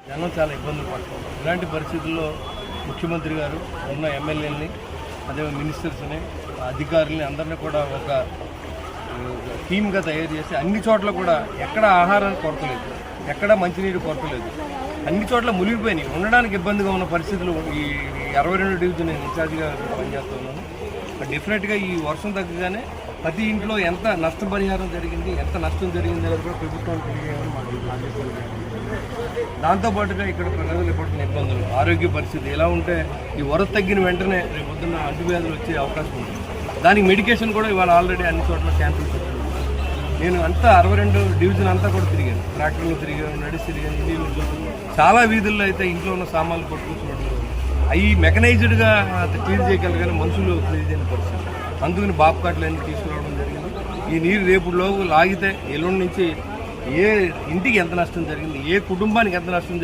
జనం చాలా ఇబ్బందులు పడుతున్నారు. ఇలాంటి పరిస్థితుల్లో ముఖ్యమంత్రి గారు ఉన్న ఎమ్మెల్యేలని అదే మినిస్టర్స్ని అధికారులని అందరినీ కూడా ఒక టీమ్గా తయారు చేసి అన్ని చోట్ల కూడా ఎక్కడ ఆహారానికి కొరత లేదు, ఎక్కడ మంచినీరు కొరత లేదు, అన్ని చోట్ల మునిగిపోయినాయి. ఉండడానికి ఇబ్బందిగా ఉన్న పరిస్థితులు ఈ 62 డివిజన్ నేను ఇన్ఛార్జిగా పనిచేస్తున్నాను. డెఫినెట్గా ఈ వర్షం తగ్గగానే ప్రతి ఇంట్లో ఎంత నష్టపరిహారం జరిగింది, ఎంత నష్టం జరిగింది అనేది కూడా ప్రభుత్వానికి తెలియజేయమని మాకు ఆదేశాలు జరిగింది. దాంతోపాటుగా ఇక్కడ ప్రజలు పడుతున్న ఇబ్బందులు, ఆరోగ్య పరిస్థితి ఎలా ఉంటే ఈ వరద తగ్గిన వెంటనే రేపు పొద్దున్న అంటువ్యాధులు వచ్చే అవకాశం ఉంది. దానికి మెడికేషన్ కూడా ఇవాళ ఆల్రెడీ అన్ని చోట్ల క్యాంపులు పెట్టారు. నేను అంతా 62 డివిజన్ అంతా కూడా తిరిగాను, ట్రాక్టర్లు తిరిగాను, నడిచి తిరిగాను. నీళ్ళు చాలా వీధుల్లో అయితే ఇంట్లో ఉన్న సామాన్లు పట్టుకొచ్చినట్లు అవి మెకనైజ్డ్గా క్లీన్ చేయగలిగిన మనుషులు క్లీన్ చేయని పరిస్థితి. అందుకని బాబ్కాట్లు అన్నీ తీసుకురావడం జరిగింది. ఈ నీరు రేపులోపు లాగితే ఎల్లుండి నుంచి ఏ ఇంటికి ఎంత నష్టం జరిగింది, ఏ కుటుంబానికి ఎంత నష్టం